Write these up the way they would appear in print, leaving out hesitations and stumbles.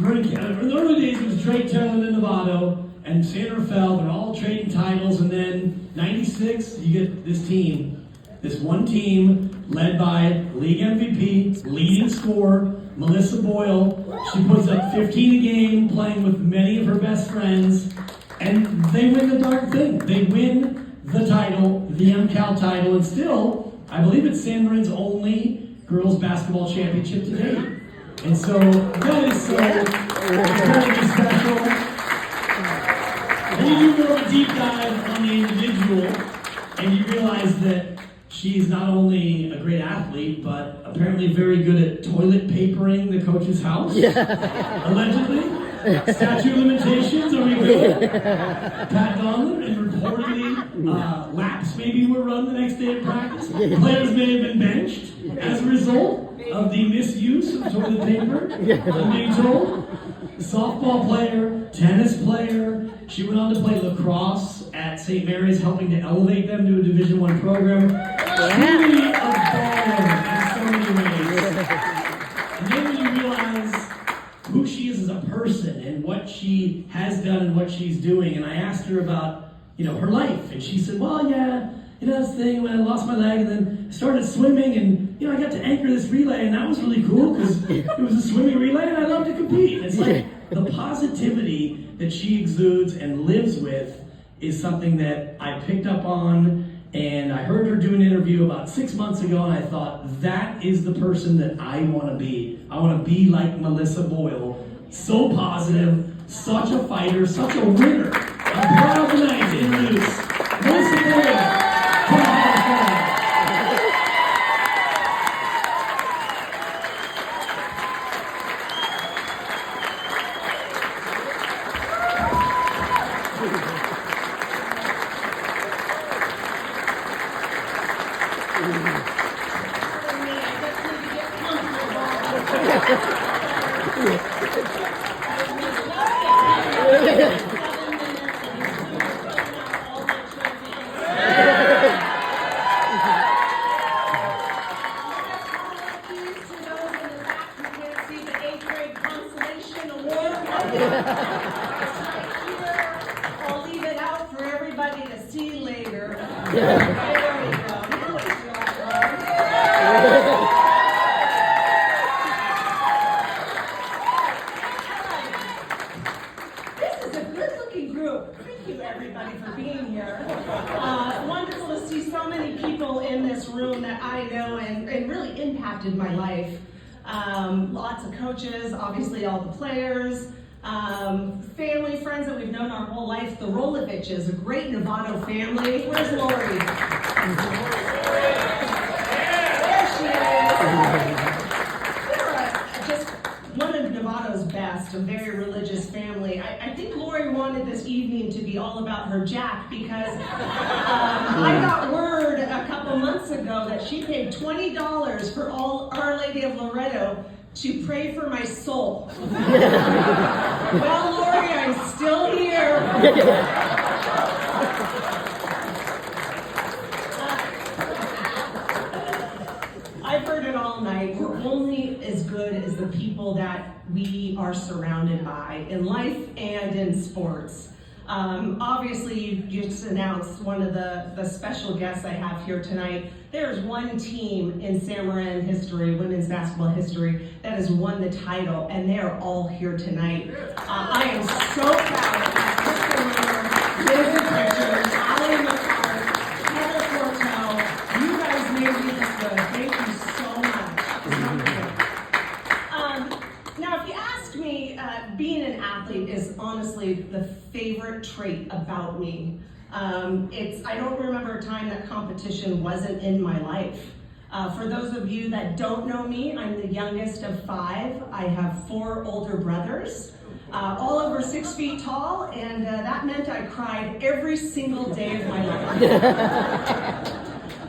In the early days, it was Trey Taylor and Novato and San Rafael. They're all trading titles, and then '96, you get this team, this one team led by league MVP, leading scorer, Melissa Boyle. She puts up 15 a game, playing with many of her best friends, and they win the darn thing. They win the title, the MCAL title, and still, I believe it's San Marin's only girls basketball championship to date. And so that is so incredibly special. And you do more of a deep dive on the individual, and you realize that she's not only a great athlete, but apparently very good at toilet papering the coach's house. Allegedly. Statute of limitations, are we good? Pat Donlan, and reportedly laps maybe were run the next day of practice. Players may have been benched as a result of the misuse of toilet paper, I'm being told. Softball player, tennis player. She went on to play lacrosse at St. Mary's, helping to elevate them to a Division I program. Truly a baller in so many ways. And then when you realize who she is as a person and what she has done and what she's doing, and I asked her about, her life, and she said, well, yeah, that's the thing when I lost my leg, and then I started swimming, and I got to anchor this relay, and that was really cool because it was a swimming relay, and I love to compete. It's like the positivity that she exudes and lives with is something that I picked up on, and I heard her do an interview about 6 months ago, and I thought, that is the person that I want to be. I want to be like Melissa Boyle. So positive, such a fighter, such a winner. I'm proud tonight to introduce Melissa Boyle. I'll leave it out for everybody to see later. There we go. This is a good-looking group. Thank you, everybody, for being here. Wonderful to see so many people in this room that I know and really impacted my life. Lots of coaches, obviously all the players. Family, friends that we've known our whole life. The Roloviches, a great Novato family. Where's Lori? There she is. They're just one of Novato's best, a very religious family. I think Lori wanted this evening to be all about her Jack because I got word a couple months ago that she paid $20 for Our Lady of Loretto to pray for my soul. Well, Lori, I'm still here. I've heard it all night. We're only as good as the people that we are surrounded by in life and in sports. Obviously, you just announced one of the special guests I have here tonight. There's one team in San Marin history, women's basketball history, that has won the title, and they are all here tonight. I am so proud of Kristen Miller, David Richards, Allie McCart, Heather Fortel. You guys made me this good. Thank you so much. Now, if you ask me, being an athlete is honestly the favorite trait about me. I don't remember a time that competition wasn't in my life. For those of you that don't know me, I'm the youngest of 5. I have 4 older brothers, all over 6 feet tall, and that meant I cried every single day of my life.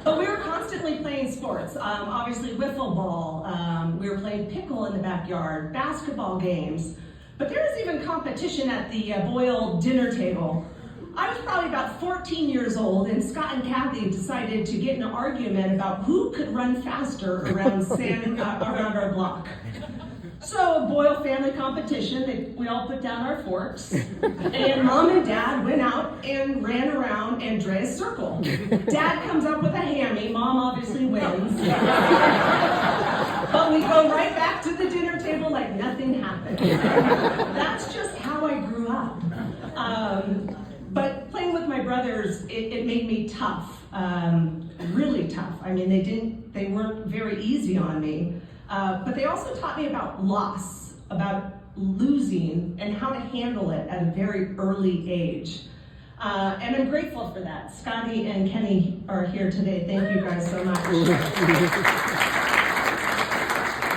But we were constantly playing sports. Obviously, wiffle ball. We were playing pickle in the backyard, basketball games. But there was even competition at the Boyle dinner table. I was probably about 14 years old, and Scott and Kathy decided to get in an argument about who could run faster around our block. So, a Boyle family competition, we all put down our forks, and Mom and Dad went out and ran around Andrea's circle. Dad comes up with a hammy, Mom obviously wins. But we go right back to the dinner table like nothing happened. That's just how I grew up. But playing with my brothers, it made me tough, really tough. I mean, they weren't very easy on me. But they also taught me about loss, about losing, and how to handle it at a very early age. And I'm grateful for that. Scotty and Kenny are here today. Thank you guys so much.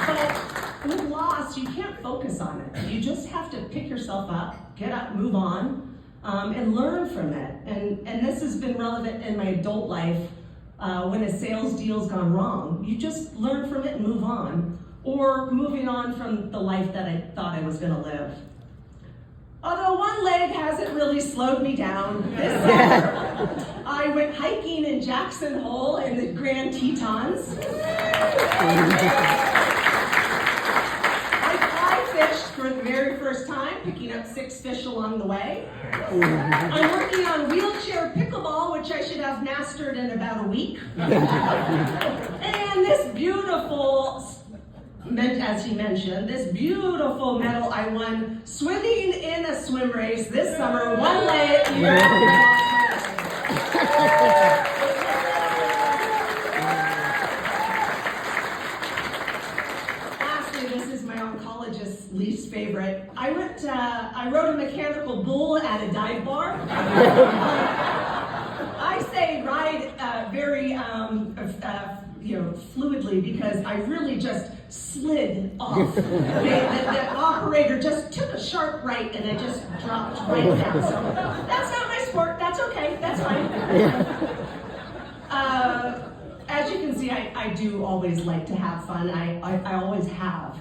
But with loss, you can't focus on it. You just have to pick yourself up, get up, move on, and learn from it. And this has been relevant in my adult life. When a sales deal's gone wrong, you just learn from it and move on, or moving on from the life that I thought I was going to live. Although one leg hasn't really slowed me down. This summer, I went hiking in Jackson Hole in the Grand Tetons. I fly fished for the very first time, picking up 6 fish along the way. I'm working on wheelchair pickleball, which I should have mastered in about a week. And this beautiful, as he mentioned, this beautiful medal I won swimming in a swim race this summer, one leg. Lastly, this is my oncologist's least favorite. I rode a mechanical bull at a dive bar. I say ride very fluidly because I really just slid off. The operator just took a sharp right and I just dropped right down. So that's not my sport. That's okay. That's fine. As you can see, I do always like to have fun. I always have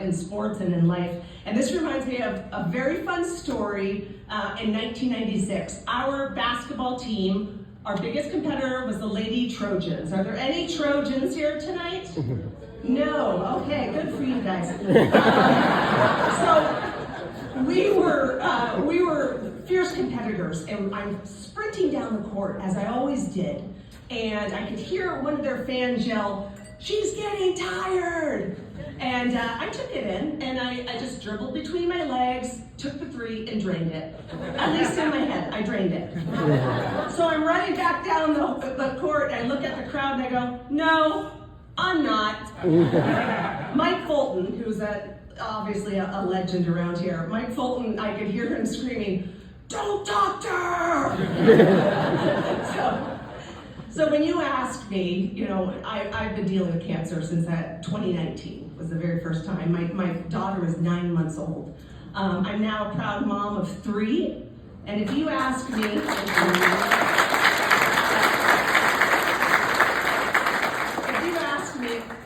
in sports and in life. And this reminds me of a very fun story in 1996. Our basketball team, our biggest competitor was the Lady Trojans. Are there any Trojans here tonight? No. Okay, good for you guys. So we were fierce competitors, and I'm sprinting down the court as I always did. And I could hear one of their fans yell, "She's getting tired!" And I took it in, and I just dribbled between my legs, took the 3, and drained it. At least in my head, I drained it. So I'm running back down the court, and I look at the crowd, and I go, "No, I'm not." Mike Fulton, who's obviously a legend around here, Mike Fulton, I could hear him screaming, "Don't doctor!" So when you ask me, I've been dealing with cancer since 2019 was the very first time. My daughter is 9 months old. I'm now a proud mom of 3. And if you ask me,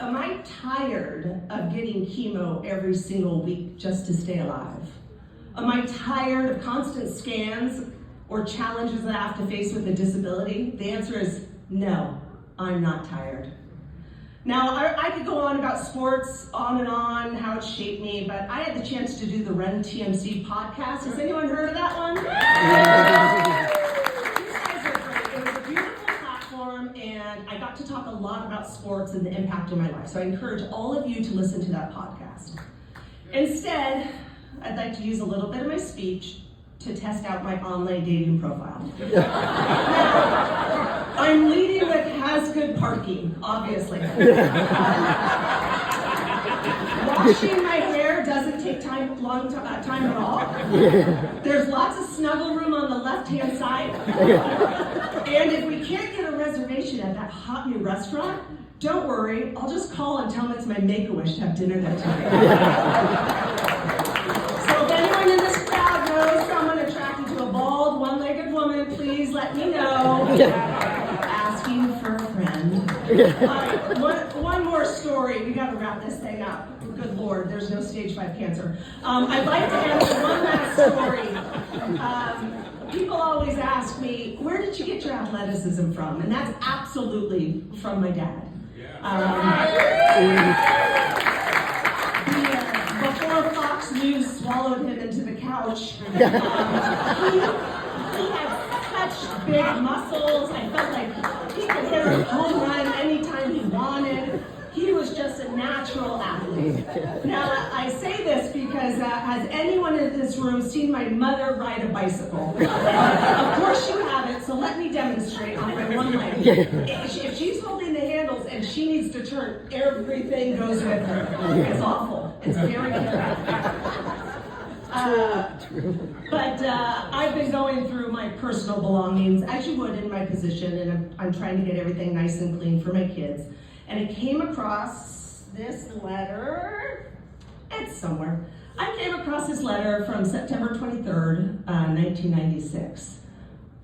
am I tired of getting chemo every single week just to stay alive? Am I tired of constant scans or challenges that I have to face with a disability? The answer is no, I'm not tired. Now, I could go on about sports, on and on, how it shaped me, but I had the chance to do the Run TMC podcast. Has anyone heard of that one? These guys are great. It was a beautiful platform, and I got to talk a lot about sports and the impact on my life. So I encourage all of you to listen to that podcast. Instead, I'd like to use a little bit of my speech to test out my online dating profile. Now, I'm leading with has good parking, obviously. Washing my hair doesn't take time at all. There's lots of snuggle room on the left-hand side. And if we can't get a reservation at that hot new restaurant, don't worry, I'll just call and tell them it's my Make-A-Wish to have dinner that time. So if anyone in this crowd knows someone attracted to a bald, one-legged woman, please let me know. Asking for a friend. One more story. We got to wrap this thing up. Good Lord, there's no stage 5 cancer. I'd like to end with one last story. People always ask me, where did you get your athleticism from? And that's absolutely from my dad. snooze swallowed him into the couch. He had such big muscles. I felt like he could hit a home run anytime he wanted. He was just a natural athlete. Now, I say this because has anyone in this room seen my mother ride a bicycle? Of course you haven't, so let me demonstrate on my one leg. If she's holding the handles and she needs to turn, everything goes with her. It's awful. It's very but I've been going through my personal belongings, as you would in my position, and I'm trying to get everything nice and clean for my kids. And I came across this letter. It's somewhere. I came across this letter from September 23rd, 1996.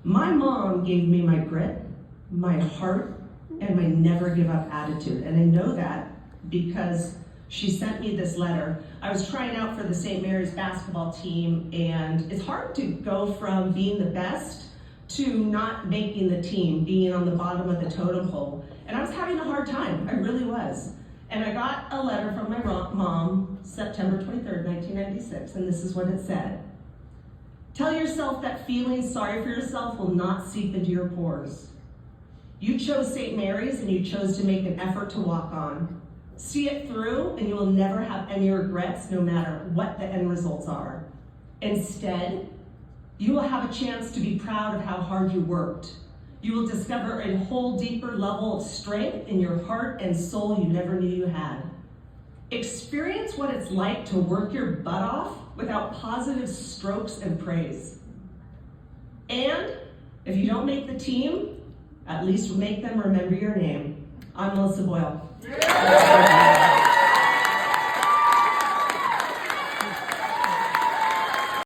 My mom gave me my grit, my heart, and my never give up attitude. And I know that because she sent me this letter. I was trying out for the St. Mary's basketball team, and it's hard to go from being the best to not making the team, being on the bottom of the totem pole. And I was having a hard time, I really was. And I got a letter from my mom, September 23rd, 1996, and this is what it said. Tell yourself that feeling sorry for yourself will not seep into your pores. You chose St. Mary's and you chose to make an effort to walk on. See it through and you will never have any regrets no matter what the end results are. Instead, you will have a chance to be proud of how hard you worked. You will discover a whole deeper level of strength in your heart and soul you never knew you had. Experience what it's like to work your butt off without positive strokes and praise. And if you don't make the team, at least make them remember your name. I'm Melissa Boyle.